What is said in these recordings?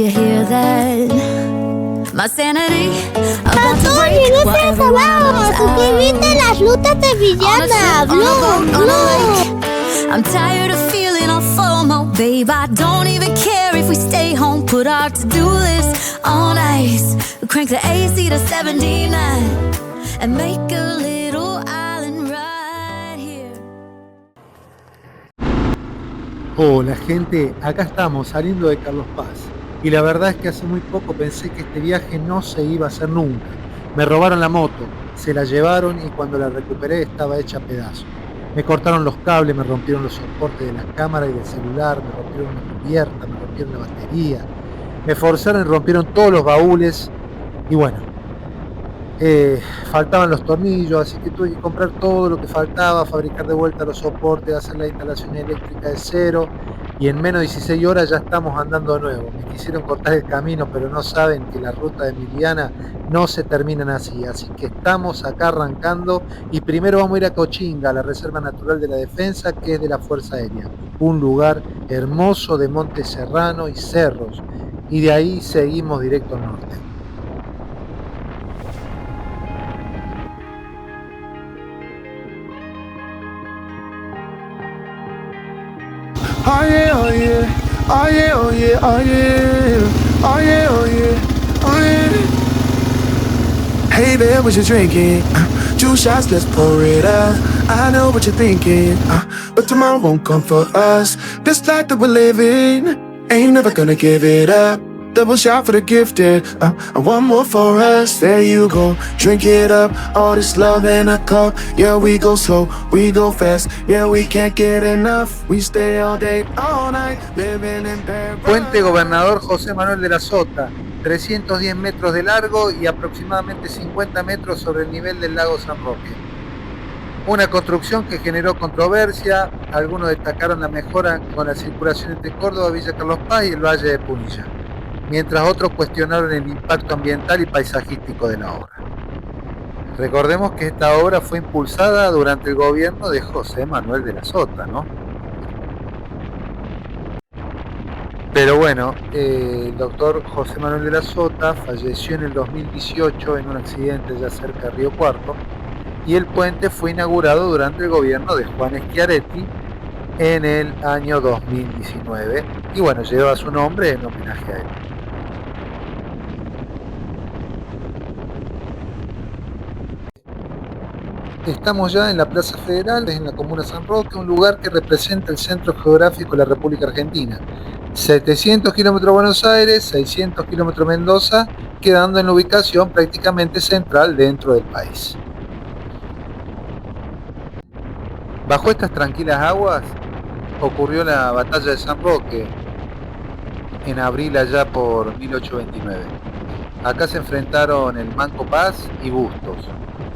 you hear that? My sanity about to Tony, break. no While seas everyone salado. knows Suscribiste a las rutas de Villana. Blue. I'm tired of feeling all FOMO, babe. I don't even care if we stay home. Put our to-do list on ice. Crank the AC to 79 and make a little island right here. Hola gente, acá estamos saliendo de Carlos Paz y la verdad es que hace muy poco pensé que este viaje no se iba a hacer nunca. Me robaron la moto, se la llevaron y cuando la recuperé estaba hecha a pedazos. Me cortaron los cables, me rompieron los soportes de la cámara y del celular, me rompieron una cubierta, me rompieron la batería, me forzaron y rompieron todos los baúles y bueno, faltaban los tornillos, así que tuve que comprar todo lo que faltaba, fabricar de vuelta los soportes, hacer la instalación eléctrica de cero y en menos de 16 horas ya estamos andando de nuevo. Me quisieron cortar el camino, pero no saben que la ruta de Emiliana no se terminan así que estamos acá arrancando y primero vamos a ir a Cochinga, a la Reserva Natural de la Defensa, que es de la Fuerza Aérea, un lugar hermoso de monte serrano y cerros, y de ahí seguimos directo al norte. Oh yeah, oh yeah, oh yeah, oh yeah, oh yeah, oh yeah, oh yeah, oh yeah. Hey there, what you drinking? 2 shots, let's pour it out. I know what you're thinking, but tomorrow won't come for us. This life that we're living, ain't never gonna give it up. Double shot for the gifted, and one more for us. There you go, drink it up. All this love in a cup. Yeah, we go slow, we go fast. Yeah, we can't get enough. We stay all day, all night, living in paradise. Puente Gobernador José Manuel de la Sota, 310 metros de largo y aproximadamente 50 metros sobre el nivel del lago San Roque. Una construcción que generó controversia. Algunos destacaron la mejora con la circulación entre Córdoba, Villa Carlos Paz y el Valle de Punilla, mientras otros cuestionaron el impacto ambiental y paisajístico de la obra. Recordemos que esta obra fue impulsada durante el gobierno de José Manuel de la Sota, ¿no? Pero bueno, el doctor José Manuel de la Sota falleció en el 2018 en un accidente ya cerca de Río Cuarto y el puente fue inaugurado durante el gobierno de Juan Schiaretti en el año 2019 y bueno, lleva su nombre en homenaje a él. Estamos ya en la Plaza Federal, en la comuna San Roque, un lugar que representa el centro geográfico de la República Argentina. 700 kilómetros Buenos Aires, 600 kilómetros Mendoza, quedando en la ubicación prácticamente central dentro del país. Bajo estas tranquilas aguas ocurrió la batalla de San Roque en abril allá por 1829. Acá se enfrentaron el Manco Paz y Bustos.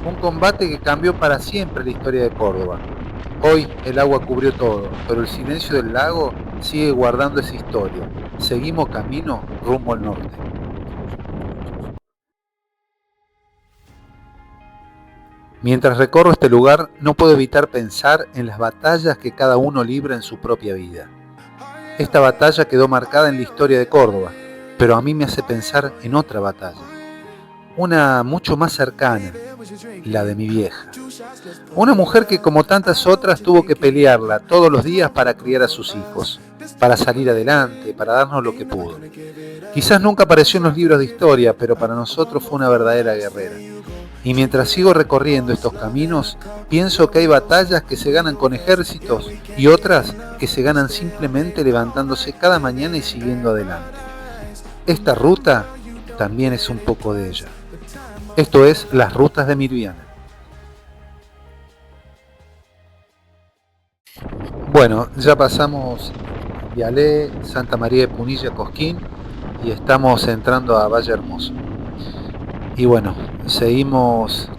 Un combate que cambió para siempre la historia de Córdoba. Hoy el agua cubrió todo, pero el silencio del lago sigue guardando esa historia. Seguimos camino rumbo al norte. Mientras recorro este lugar, no puedo evitar pensar en las batallas que cada uno libra en su propia vida. Esta batalla quedó marcada en la historia de Córdoba, pero a mí me hace pensar en otra batalla. Una mucho más cercana, la de mi vieja. Una mujer que como tantas otras tuvo que pelearla todos los días para criar a sus hijos, para salir adelante, para darnos lo que pudo. Quizás nunca apareció en los libros de historia, pero para nosotros fue una verdadera guerrera. Y mientras sigo recorriendo estos caminos, pienso que hay batallas que se ganan con ejércitos y otras que se ganan simplemente levantándose cada mañana y siguiendo adelante. Esta ruta también es un poco de ella. Esto es Las Rutas de Mirviana. Bueno, ya pasamos Vialé, Santa María de Punilla, Cosquín y estamos entrando a Valle Hermoso. Y bueno, seguimos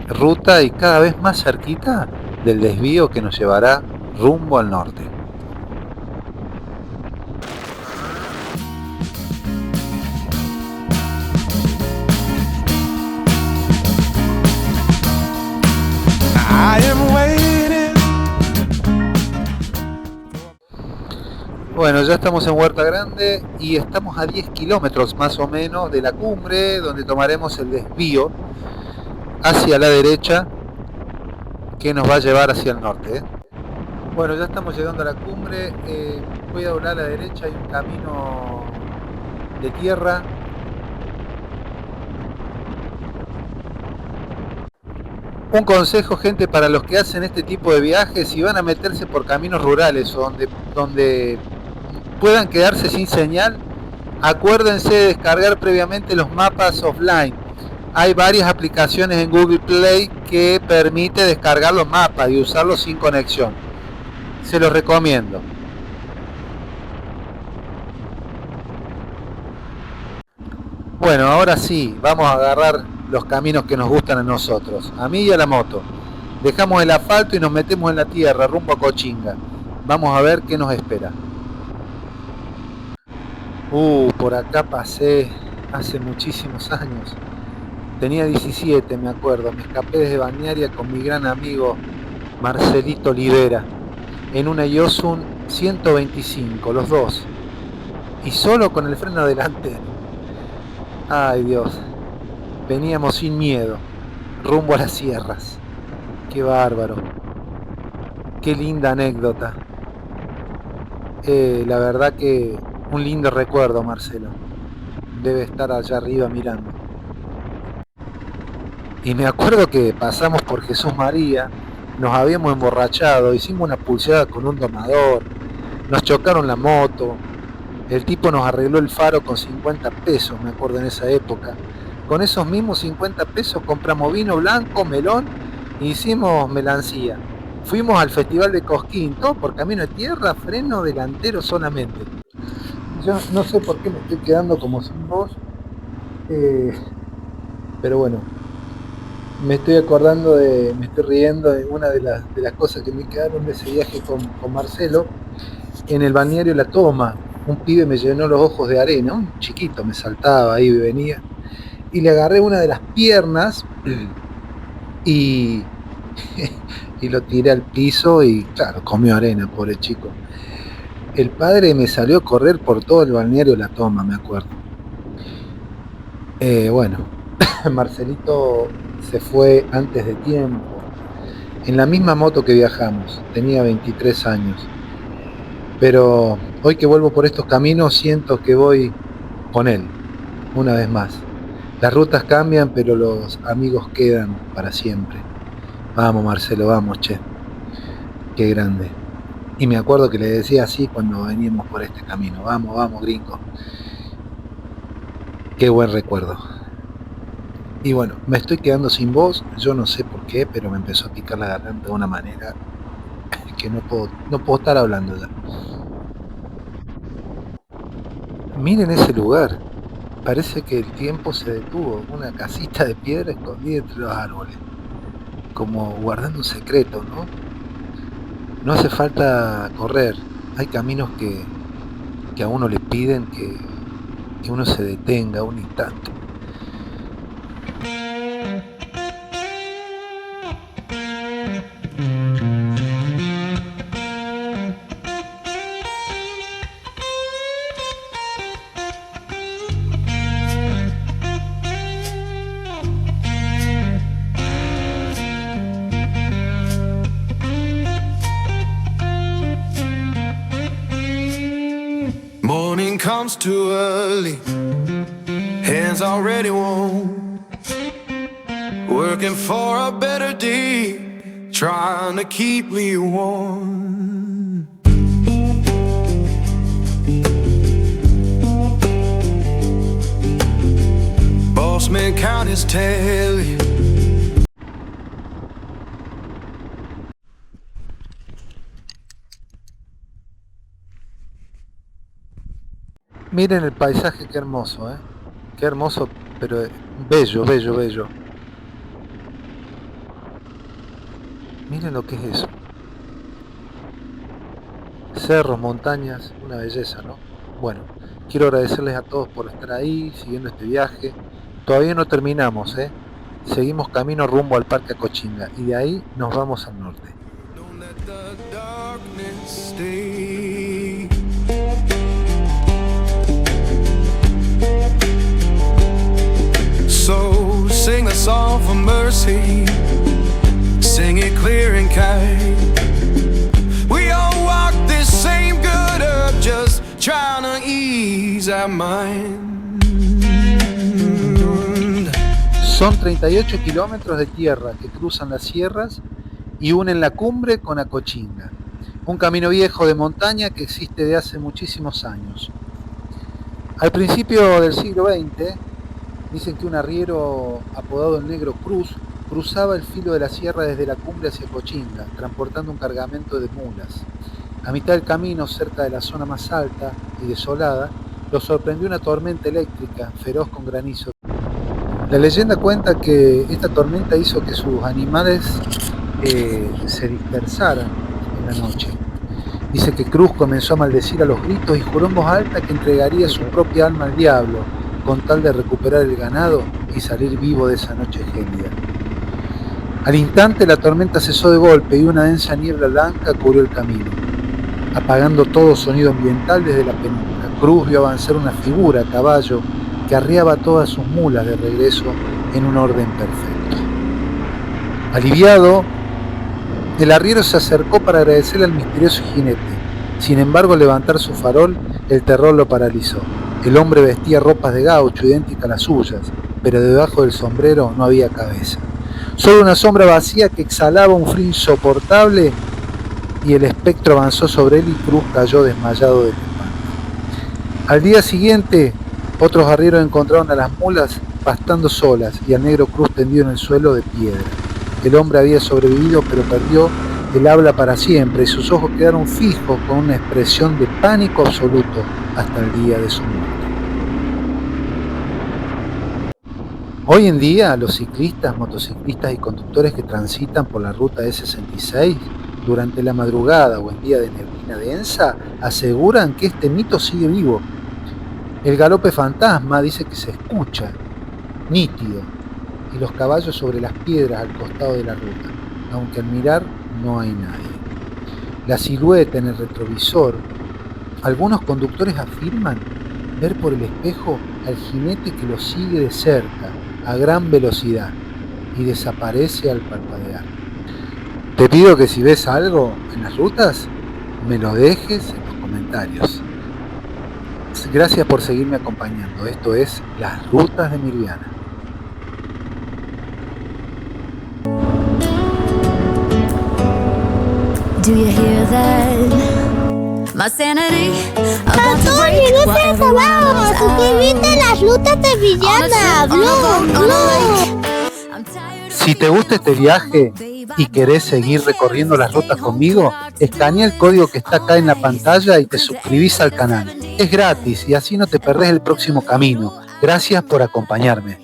ruta y cada vez más cerquita del desvío que nos llevará rumbo al norte. Bueno, ya estamos en Huerta Grande y estamos a 10 kilómetros más o menos de la cumbre, donde tomaremos el desvío hacia la derecha que nos va a llevar hacia el norte, ¿eh? Bueno, ya estamos llegando a la cumbre. Voy a doblar a la derecha, hay un camino de tierra. Un consejo, gente, para los que hacen este tipo de viajes: si van a meterse por caminos rurales o donde puedan quedarse sin señal, acuérdense de descargar previamente los mapas offline. Hay varias aplicaciones en Google Play que permite descargar los mapas y usarlos sin conexión. Se los recomiendo. Bueno, ahora sí, vamos a agarrar los caminos que nos gustan a nosotros, a mí y a la moto. Dejamos el asfalto y nos metemos en la tierra, rumbo a Cochinga. Vamos a ver qué nos espera. Por acá pasé hace muchísimos años. Tenía 17, me acuerdo. Me escapé desde Balnearia con mi gran amigo Marcelito Olivera en una Yosun 125, los dos, y solo con el freno delantero. Ay Dios, veníamos sin miedo, rumbo a las sierras. Qué bárbaro, qué linda anécdota. La verdad que un lindo recuerdo, Marcelo. Debe estar allá arriba mirando. Y me acuerdo que pasamos por Jesús María, nos habíamos emborrachado, hicimos una pulseada con un domador, nos chocaron la moto, el tipo nos arregló el faro con 50 pesos, me acuerdo en esa época. Con esos mismos 50 pesos compramos vino blanco, melón, e hicimos melancía. Fuimos al Festival de Cosquín, todo por camino de tierra, freno delantero solamente. Yo no sé por qué me estoy quedando como sin voz, pero bueno. Me estoy riendo de una de las cosas que me quedaron de ese viaje con Marcelo. En el balneario La Toma, un pibe me llenó los ojos de arena, un chiquito me saltaba ahí y venía, y le agarré una de las piernas y lo tiré al piso y claro, comió arena, pobre chico. El padre me salió a correr por todo el balneario La Toma, me acuerdo. Bueno, Marcelito se fue antes de tiempo, en la misma moto que viajamos. Tenía 23 años, pero hoy que vuelvo por estos caminos siento que voy con él una vez más. Las rutas cambian, pero los amigos quedan para siempre. Vamos Marcelo, vamos, che, qué grande. Y me acuerdo que le decía así cuando veníamos por este camino: vamos, vamos gringo. Qué buen recuerdo. Y bueno, me estoy quedando sin voz, yo no sé por qué, pero me empezó a picar la garganta de una manera que no puedo estar hablando ya. Miren ese lugar, parece que el tiempo se detuvo, una casita de piedra escondida entre los árboles, como guardando un secreto, ¿no? No hace falta correr, hay caminos que a uno le piden que uno se detenga un instante. Morning comes too early, hands already warm, working for a better day, trying to keep me warm. Boss man count his tally. Miren el paisaje, qué hermoso, qué hermoso, pero bello, bello, bello. Miren lo que es eso. Cerros, montañas, una belleza, ¿no? Bueno, quiero agradecerles a todos por estar ahí, siguiendo este viaje. Todavía no terminamos, Seguimos camino rumbo al Parque Cochinga y de ahí nos vamos al norte. Don't let the darkness stay. kind. We all walk this same good earth, just trying to ease our mind. Son 38 kilómetros de tierra que cruzan las sierras y unen la cumbre con Acochinga, un camino viejo de montaña que existe de hace muchísimos años. Al principio del siglo XX, dicen que un arriero apodado el Negro Cruz cruzaba el filo de la sierra desde la cumbre hacia Acochinga, transportando un cargamento de mulas. A mitad del camino, cerca de la zona más alta y desolada, lo sorprendió una tormenta eléctrica feroz con granizo. La leyenda cuenta que esta tormenta hizo que sus animales se dispersaran en la noche. Dice que Cruz comenzó a maldecir a los gritos y juró en voz alta que entregaría su propia alma al diablo con tal de recuperar el ganado y salir vivo de esa noche gélida. Al instante la tormenta cesó de golpe y una densa niebla blanca cubrió el camino, apagando todo sonido ambiental desde la penumbra. Cruz vio avanzar una figura a caballo que arriaba todas sus mulas de regreso en un orden perfecto. Aliviado, el arriero se acercó para agradecerle al misterioso jinete. Sin embargo, al levantar su farol, el terror lo paralizó. El hombre vestía ropas de gaucho idénticas a las suyas, pero debajo del sombrero no había cabeza. Solo una sombra vacía que exhalaba un frío insoportable, y el espectro avanzó sobre él y Cruz cayó desmayado del espanto. Al día siguiente, otros arrieros encontraron a las mulas pastando solas y al Negro Cruz tendido en el suelo de piedra. El hombre había sobrevivido, pero perdió el habla para siempre y sus ojos quedaron fijos con una expresión de pánico absoluto hasta el día de su muerte. Hoy en día, los ciclistas, motociclistas y conductores que transitan por la ruta E66 durante la madrugada o en día de neblina densa aseguran que este mito sigue vivo. El galope fantasma dice que se escucha, nítido, y los caballos sobre las piedras al costado de la ruta, aunque al mirar no hay nadie. La silueta en el retrovisor. Algunos conductores afirman ver por el espejo al jinete que lo sigue de cerca, a gran velocidad, y desaparece al parpadear. Te pido que si ves algo en las rutas, me lo dejes en los comentarios. Gracias por seguirme acompañando. Esto es Las Rutas de Mirviana. Do you hear that? My sanity, I want to Todos break no what seas everyone abajo, knows. suscríbete a las rutas de Villana, blog. Si te gusta este viaje y querés seguir recorriendo las rutas conmigo, escanea el código que está acá en la pantalla y te suscribís al canal. Es gratis y así no te perdés el próximo camino. Gracias por acompañarme.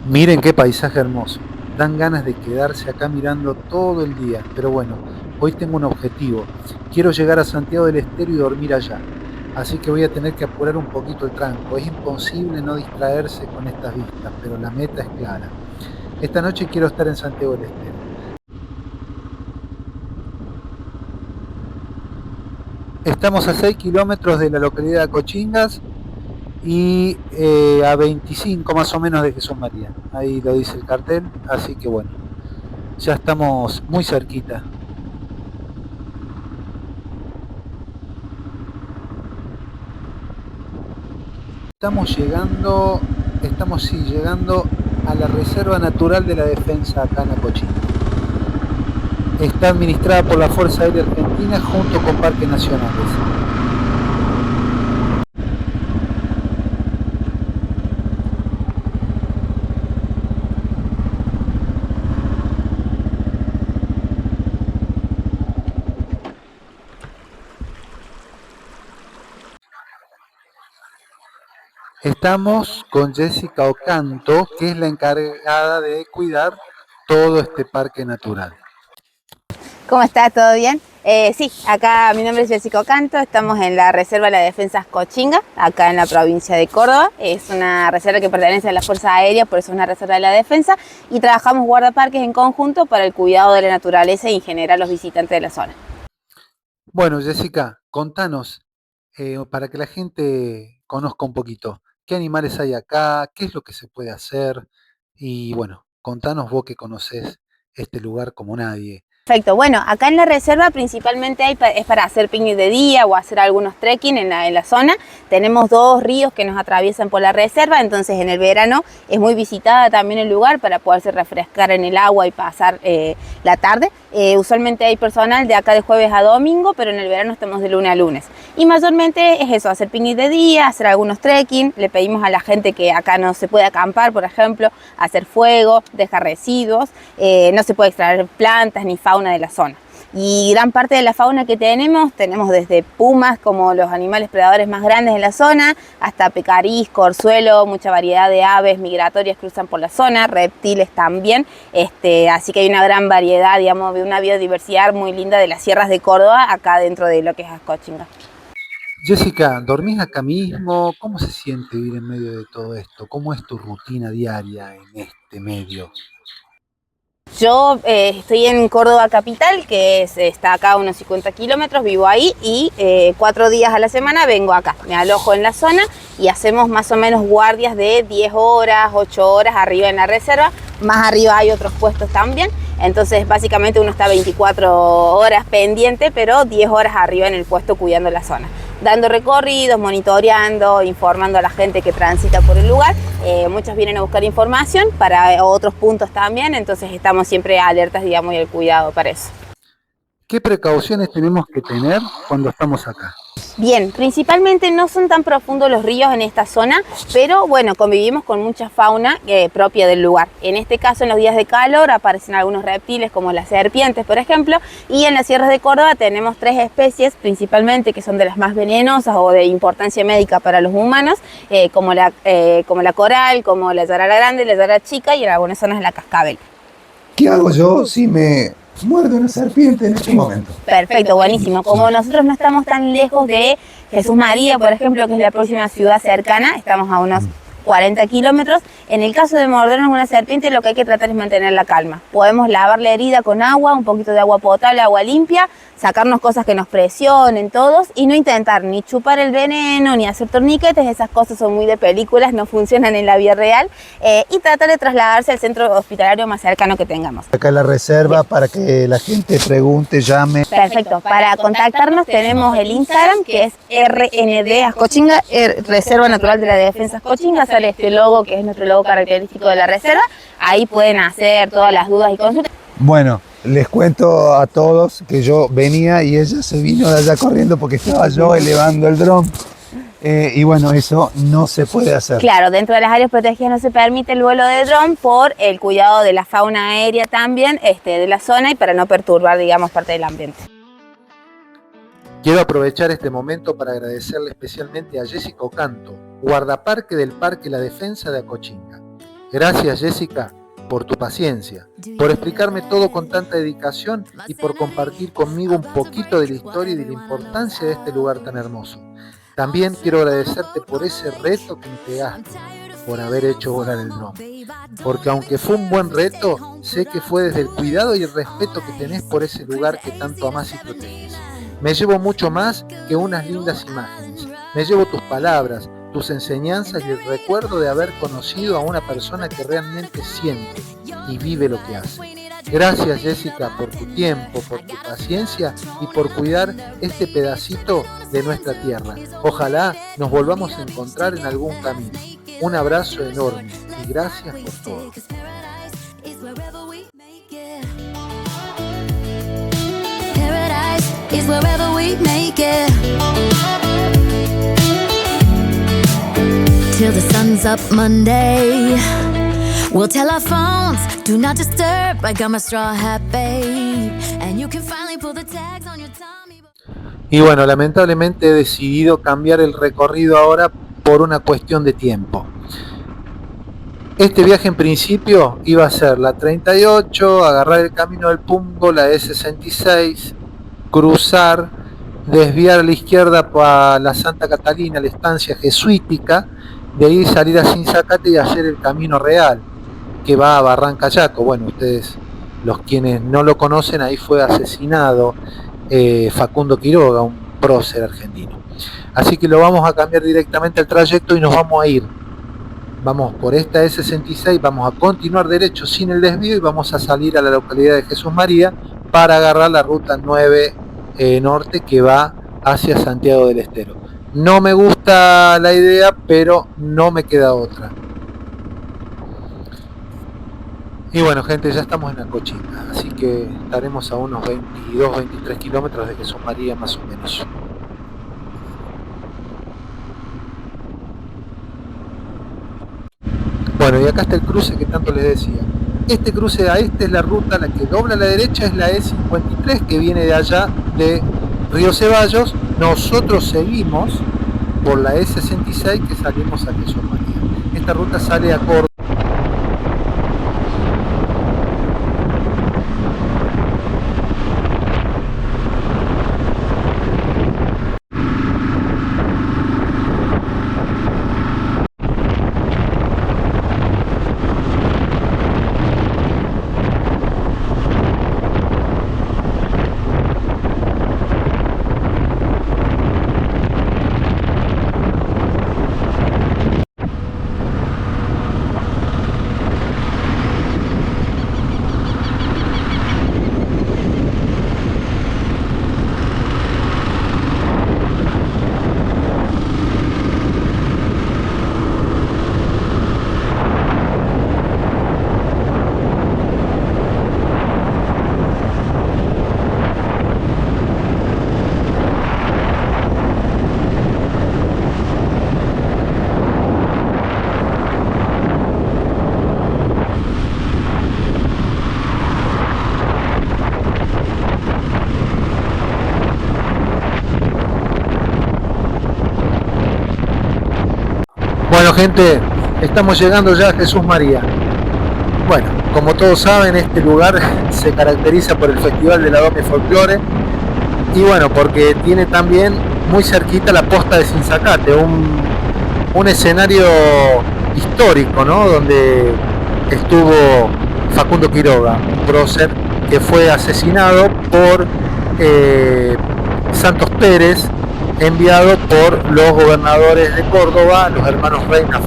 Miren qué paisaje hermoso. Dan ganas de quedarse acá mirando todo el día, pero bueno, hoy tengo un objetivo. Quiero llegar a Santiago del Estero y dormir allá. Así que voy a tener que apurar un poquito el tranco. Es imposible no distraerse con estas vistas, pero la meta es clara. Esta noche quiero estar en Santiago del Estero. Estamos a 6 kilómetros de la localidad de Acochingas y a 25 más o menos de Jesús María. Ahí lo dice el cartel, así que bueno, ya estamos muy cerquita. Estamos llegando a la Reserva Natural de la Defensa acá en Acochinga. Está administrada por la Fuerza Aérea Argentina junto con Parques Nacionales. Estamos con Jessica Ocanto, que es la encargada de cuidar todo este parque natural. ¿Cómo está? ¿Todo bien? Sí, acá mi nombre es Jessica Ocanto, estamos en la Reserva de la Defensa Acochinga, acá en la provincia de Córdoba. Es una reserva que pertenece a la Fuerza Aérea, por eso es una reserva de la defensa, y trabajamos guardaparques en conjunto para el cuidado de la naturaleza y en general los visitantes de la zona. Bueno, Jessica, contanos, para que la gente conozca un poquito, ¿qué animales hay acá? ¿Qué es lo que se puede hacer? Y bueno, Contanos vos que conocés este lugar como nadie. Perfecto, bueno, acá en la reserva principalmente es para hacer picnic de día o hacer algunos trekking en la zona. Tenemos 2 ríos que nos atraviesan por la reserva, entonces en el verano es muy visitada también el lugar para poderse refrescar en el agua y pasar la tarde. Usualmente hay personal de acá de jueves a domingo, pero en el verano estamos de lunes a lunes. Y mayormente es eso, hacer picnic de día, hacer algunos trekking. Le pedimos a la gente que acá no se puede acampar, por ejemplo, hacer fuego, dejar residuos, no se puede extraer plantas ni fauna de la zona. Y gran parte de la fauna que tenemos desde pumas como los animales predadores más grandes en la zona, hasta pecarís, corzuelo, mucha variedad de aves migratorias cruzan por la zona, reptiles también, así que hay una gran variedad, digamos, de una biodiversidad muy linda de las sierras de Córdoba acá dentro de lo que es Ascochinga. Jessica, ¿dormís acá mismo? ¿Cómo se siente vivir en medio de todo esto? ¿Cómo es tu rutina diaria en este medio? Yo estoy en Córdoba capital, que está acá a unos 50 kilómetros, vivo ahí y 4 días a la semana vengo acá. Me alojo en la zona y hacemos más o menos guardias de 10 horas, 8 horas arriba en la reserva. Más arriba hay otros puestos también. Entonces básicamente uno está 24 horas pendiente, pero 10 horas arriba en el puesto cuidando la zona. Dando recorridos, monitoreando, informando a la gente que transita por el lugar. Muchos vienen a buscar información para otros puntos también, entonces estamos siempre alertas, digamos, y al cuidado para eso. ¿Qué precauciones tenemos que tener cuando estamos acá? Bien, principalmente no son tan profundos los ríos en esta zona, pero bueno, convivimos con mucha fauna propia del lugar. En este caso, en los días de calor aparecen algunos reptiles como las serpientes, por ejemplo, y en las sierras de Córdoba tenemos 3 especies principalmente que son de las más venenosas o de importancia médica para los humanos, como la coral, como la yarara grande, la yarara chica y en algunas zonas la cascabel. ¿Qué hago yo si me muerde una serpiente en este momento? Perfecto, buenísimo. Como nosotros no estamos tan lejos de Jesús María, por ejemplo, que es la próxima ciudad cercana, estamos a unos 40 kilómetros. En el caso de mordernos una serpiente, lo que hay que tratar es mantener la calma. Podemos lavar la herida con agua, un poquito de agua potable, agua limpia, sacarnos cosas que nos presionen todos y no intentar ni chupar el veneno ni hacer torniquetes. Esas cosas son muy de películas, no funcionan en la vida real, y tratar de trasladarse al centro hospitalario más cercano que tengamos. Acá en la reserva para que la gente pregunte, llame. Perfecto, para contactarnos tenemos el Instagram que es RND Ascochinga, Reserva Natural de la Defensa Ascochinga. Sale este logo que es nuestro logo característico de la reserva. Ahí pueden hacer todas las dudas y consultas. Bueno, les cuento a todos que yo venía y ella se vino de allá corriendo porque estaba yo elevando el dron. Y bueno, eso no se puede hacer. Claro, dentro de las áreas protegidas no se permite el vuelo de dron por el cuidado de la fauna aérea también de la zona y para no perturbar, digamos, parte del ambiente. Quiero aprovechar este momento para agradecerle especialmente a Jessica Ocanto, guardaparque del Parque La Defensa de Ascochinga. Gracias, Jessica, por tu paciencia, por explicarme todo con tanta dedicación y por compartir conmigo un poquito de la historia y de la importancia de este lugar tan hermoso. También quiero agradecerte por ese reto que me pegaste, por haber hecho volar el dron. Porque aunque fue un buen reto, sé que fue desde el cuidado y el respeto que tenés por ese lugar que tanto amás y proteges. Me llevo mucho más que unas lindas imágenes. Me llevo tus palabras, tus enseñanzas y el recuerdo de haber conocido a una persona que realmente siente y vive lo que hace. Gracias, Jessica, por tu tiempo, por tu paciencia y por cuidar este pedacito de nuestra tierra. Ojalá nos volvamos a encontrar en algún camino. Un abrazo enorme y gracias por todo. Is wherever we make it. Till the sun's up Monday, we'll tell our phones, do not disturb. I got my straw hat, babe, and you can finally pull the tags on your Tommy. Y bueno, lamentablemente he decidido cambiar el recorrido ahora por una cuestión de tiempo. Este viaje en principio iba a ser la 38, agarrar el camino del Pungo, la E66, cruzar, desviar a la izquierda para la Santa Catalina, la estancia jesuítica, de ahí salir a Sinzacate y hacer el camino real, que va a Barranca Yaco. Bueno, ustedes, los quienes no lo conocen, ahí fue asesinado Facundo Quiroga, un prócer argentino. Así que lo vamos a cambiar directamente al trayecto y nos vamos a ir vamos por esta E66, vamos a continuar derecho sin el desvío y vamos a salir a la localidad de Jesús María para agarrar la ruta 9 norte que va hacia Santiago del Estero. No me gusta la idea, pero no me queda otra. Y bueno, gente, ya estamos en la Cochinga, así que estaremos a unos 22-23 kilómetros de Jesús María más o menos. Bueno, y acá está el cruce que tanto les decía. Este cruce a este es la ruta, la que dobla a la derecha es la E53 que viene de allá de Río Ceballos. Nosotros seguimos por la E66 que salimos a Jesús María. Esta ruta sale a Córdoba. Bueno, gente, estamos llegando ya a Jesús María. Bueno, como todos saben, este lugar se caracteriza por el Festival de la Doma y Folclore y bueno, porque tiene también muy cerquita la posta de Sinzacate, un escenario histórico, ¿no? Donde estuvo Facundo Quiroga, un prócer que fue asesinado por Santos Pérez, enviado por los gobernadores de Córdoba, los hermanos Reina.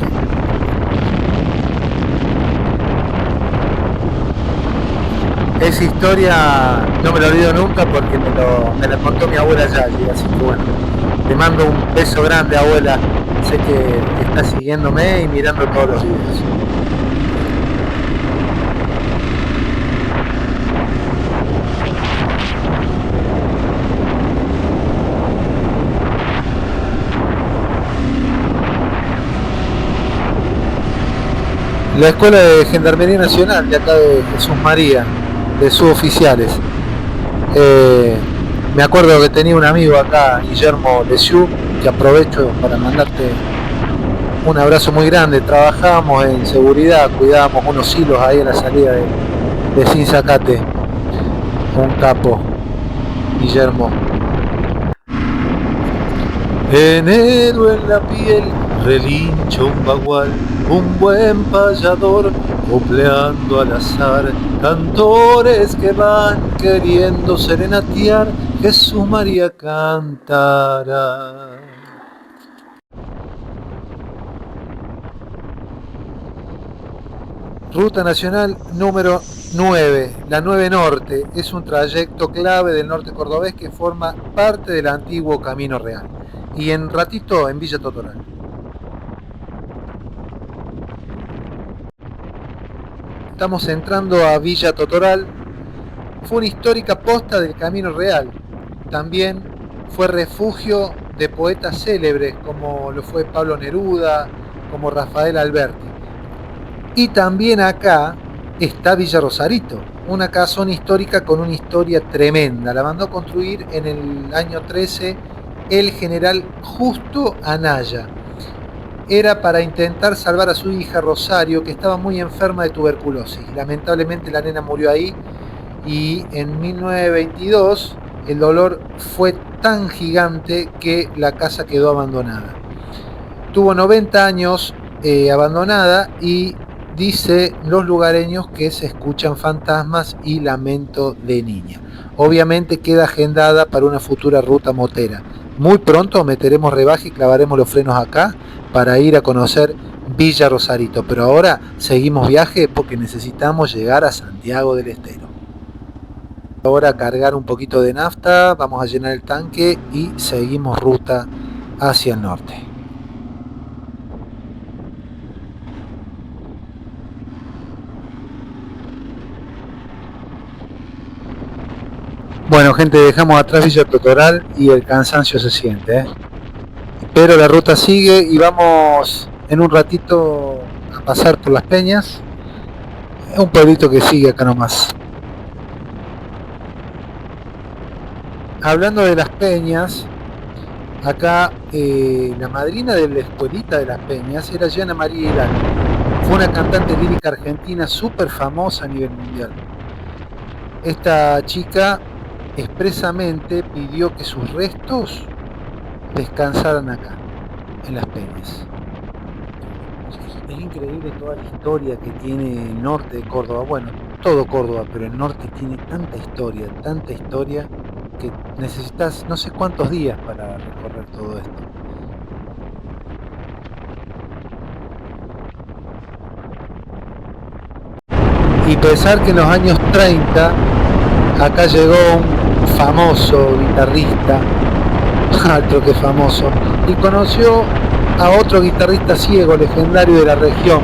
Esa historia no me la olvido nunca porque me la contó mi abuela Yagi, así que bueno, te mando un beso grande, abuela, sé que está siguiéndome y mirando todos los videos. La Escuela de Gendarmería Nacional de acá de Jesús María, de suboficiales. Me acuerdo que tenía un amigo acá, Guillermo Lesiu, que aprovecho para mandarte un abrazo muy grande. Trabajábamos en seguridad, cuidábamos unos hilos ahí en la salida de Sinzacate. Un capo, Guillermo. Enero en la piel, relincha un bagual, un buen payador, copleando al azar, cantores que van queriendo serenatear, Jesús María cantará. Ruta Nacional número 9, la 9 Norte, es un trayecto clave del norte cordobés que forma parte del antiguo Camino Real. Y en ratito en Villa Totoral. Estamos entrando a Villa Totoral. Fue una histórica posta del Camino Real. También fue refugio de poetas célebres como lo fue Pablo Neruda, como Rafael Alberti. Y también acá está Villa Rosarito, una casona histórica con una historia tremenda. La mandó construir en el año 13 el general Justo Anaya. Era para intentar salvar a su hija Rosario, que estaba muy enferma de tuberculosis. Lamentablemente la nena murió ahí y en 1922 el dolor fue tan gigante que la casa quedó abandonada. Tuvo 90 años abandonada y dice los lugareños que se escuchan fantasmas y lamento de niña. Obviamente queda agendada para una futura ruta motera. Muy pronto meteremos rebaje y clavaremos los frenos acá para ir a conocer Villa Rosarito, pero ahora seguimos viaje porque necesitamos llegar a Santiago del Estero. Ahora cargar un poquito de nafta, vamos a llenar el tanque y seguimos ruta hacia el norte. Bueno, gente, dejamos atrás Villa Totoral y el cansancio se siente, ¿eh? Pero la ruta sigue y vamos en un ratito a pasar por Las Peñas. Es un pueblito que sigue acá nomás. Hablando de Las Peñas, acá la madrina de la escuelita de Las Peñas era Yana María Hilal. Fue una cantante lírica argentina súper famosa a nivel mundial. Esta chica expresamente pidió que sus restos descansaran acá, en Las Peñas. Es increíble toda la historia que tiene el norte de Córdoba. Bueno, todo Córdoba, pero el norte tiene tanta historia, que necesitas no sé cuántos días para recorrer todo esto. Y pensar que en los años 30 acá llegó un famoso guitarrista, alto que famoso, y conoció a otro guitarrista ciego legendario de la región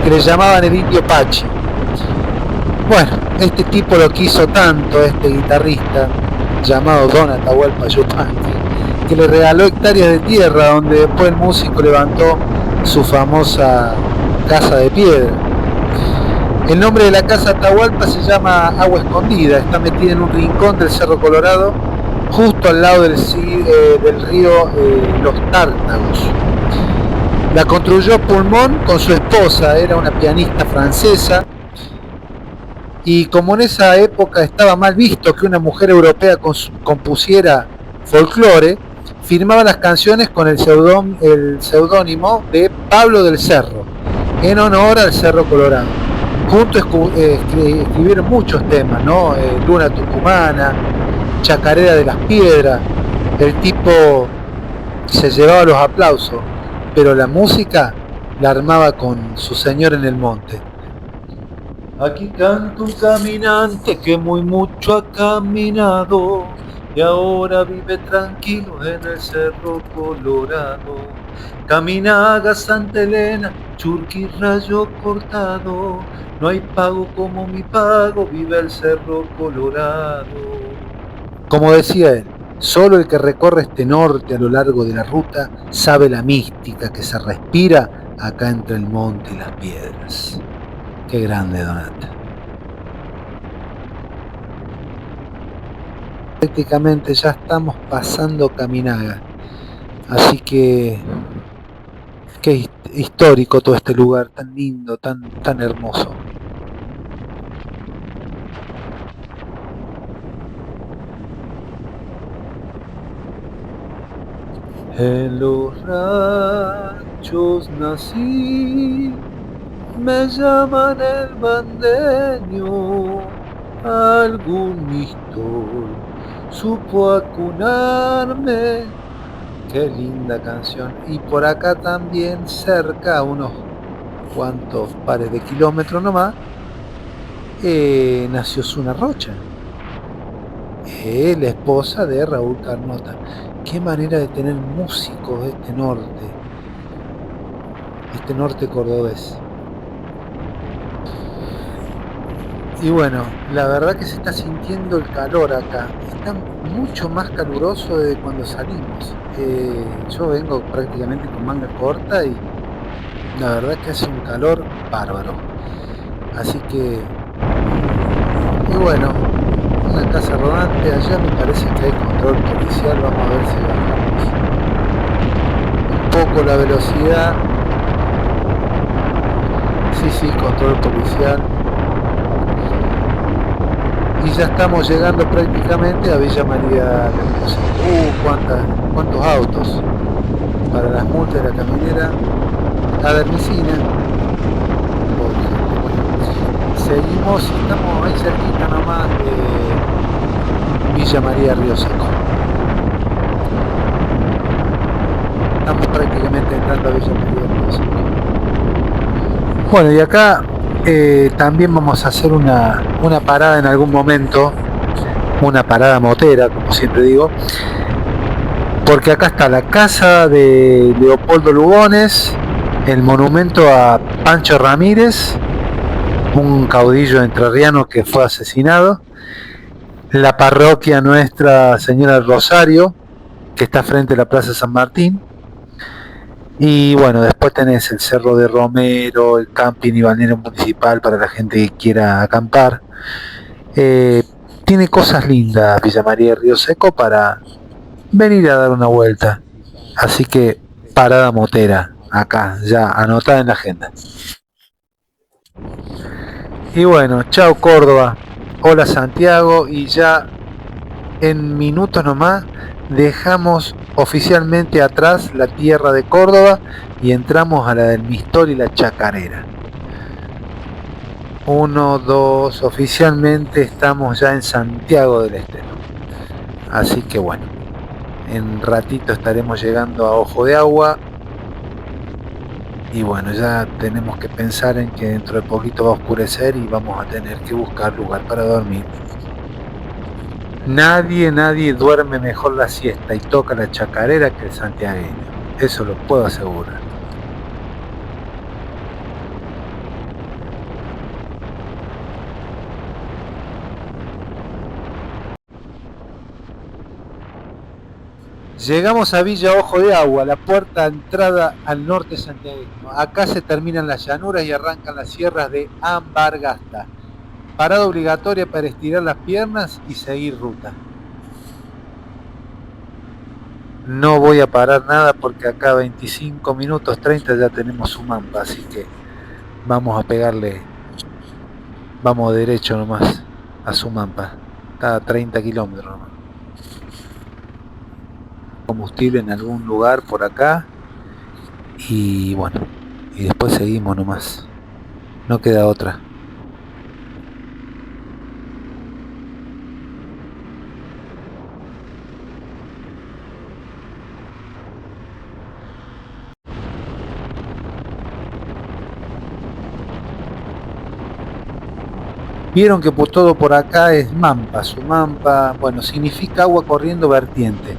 que le llamaban el Indio Pachi. Bueno, este tipo lo quiso tanto, este guitarrista llamado Don Atahualpa Yupanqui, que le regaló hectáreas de tierra donde después el músico levantó su famosa casa de piedra. El nombre de la casa Atahualpa se llama Agua Escondida, está metida en un rincón del Cerro Colorado, justo al lado del río Los Tártagos. La construyó Pulmón con su esposa, era una pianista francesa, y como en esa época estaba mal visto que una mujer europea compusiera folclore, firmaba las canciones con el seudónimo de Pablo del Cerro, en honor al Cerro Colorado. Juntos escribieron muchos temas, ¿no? Luna Tucumana, Chacarera de las Piedras. El tipo se llevaba los aplausos, pero la música la armaba con su señor en el monte. Aquí canta un caminante que muy mucho ha caminado y ahora vive tranquilo en el Cerro Colorado. Caminaga, Santa Elena, Churqui, Rayo Cortado, no hay pago como mi pago, vive el Cerro Colorado. Como decía él, solo el que recorre este norte a lo largo de la ruta sabe la mística que se respira acá entre el monte y las piedras. Qué grande, Donata. Prácticamente ya estamos pasando Caminaga, así que qué histórico todo este lugar, tan lindo, tan hermoso. En los ranchos nací, me llaman el bandeño, algún mistol supo acunarme. Qué linda canción. Y por acá también cerca, a unos cuantos pares de kilómetros nomás, nació Zuna Rocha, la esposa de Raúl Carnota. Qué manera de tener músicos de este norte cordobés. Y bueno, la verdad que se está sintiendo el calor acá, está mucho más caluroso de cuando salimos. Yo vengo prácticamente con manga corta y la verdad que hace un calor bárbaro. Así que, y bueno, una casa rodante, allá me parece que hay control policial, vamos a ver si bajamos un poco la velocidad. Sí, control policial. Y ya estamos llegando prácticamente a Villa María Hermosa. ¿Cuántos autos? Para las multas de la caminera a Dermicina. Seguimos, estamos ahí cerquita nomás de Villa María Río Seco. Estamos prácticamente entrando a Villa María Río Seco. Bueno, y acá también vamos a hacer una parada en algún momento, una parada motera, como siempre digo, porque acá está la casa de Leopoldo Lugones, el monumento a Pancho Ramírez, un caudillo entrerriano que fue asesinado, la parroquia Nuestra Señora del Rosario, que está frente a la Plaza San Martín, y bueno, después tenés el Cerro de Romero, el camping y balneario municipal para la gente que quiera acampar. Tiene cosas lindas Villa María de Río Seco para venir a dar una vuelta, así que parada motera acá, ya anotada en la agenda. Y bueno, chao Córdoba, hola Santiago, y ya en minutos nomás dejamos oficialmente atrás la tierra de Córdoba y entramos a la del Mistol y la Chacarera. 1, 2, oficialmente estamos ya en Santiago del Estero. Así que bueno, en ratito estaremos llegando a Ojo de Agua. Y bueno, ya tenemos que pensar en que dentro de poquito va a oscurecer y vamos a tener que buscar lugar para dormir. Nadie duerme mejor la siesta y toca la chacarera que el santiagueño. Eso lo puedo asegurar. Llegamos a Villa Ojo de Agua, la puerta de entrada al norte santiagueño. Acá se terminan las llanuras y arrancan las sierras de Ambargasta. Parada obligatoria para estirar las piernas y seguir ruta. No voy a parar nada porque acá 25 minutos 30 ya tenemos Sumampa, así que vamos a pegarle, vamos derecho nomás a Sumampa. Está a 30 kilómetros nomás. Combustible en algún lugar por acá y bueno, y después seguimos nomás, no queda otra. Vieron que por todo por acá es Mampa, Sumampa, bueno, significa agua corriendo vertiente.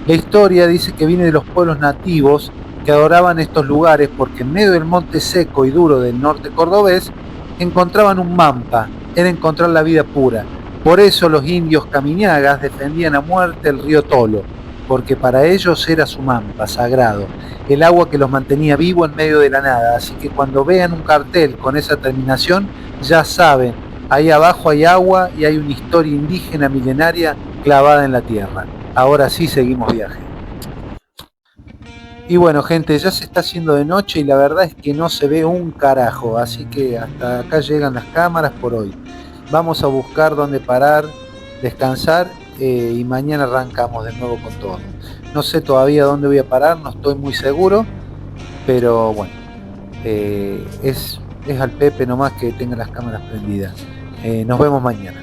La historia dice que viene de los pueblos nativos que adoraban estos lugares porque en medio del monte seco y duro del norte cordobés encontraban un Mampa, era encontrar la vida pura. Por eso los indios camiñagas defendían a muerte el río Tolo, porque para ellos era su Mampa, sagrado, el agua que los mantenía vivos en medio de la nada. Así que cuando vean un cartel con esa terminación, ya saben, ahí abajo hay agua y hay una historia indígena milenaria clavada en la tierra. Ahora sí seguimos viaje. Y bueno gente, ya se está haciendo de noche y la verdad es que no se ve un carajo, así que hasta acá llegan las cámaras por hoy. Vamos a buscar dónde parar, descansar y mañana arrancamos de nuevo con todo. No sé todavía dónde voy a parar, no estoy muy seguro, pero bueno, es al Pepe nomás que tenga las cámaras prendidas. Nos vemos mañana.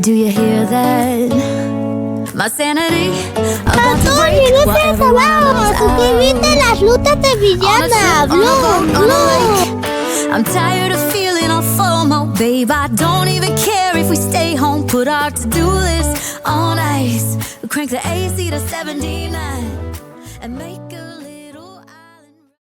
Do you hear that? My sanity. A todos luces abajo, suscríbete a las rutas de Villana, Vlog. I'm tired of feeling all FOMO, babe. I don't even care if we stay home. Put our to-do list on ice. Crank the AC to 79 and make a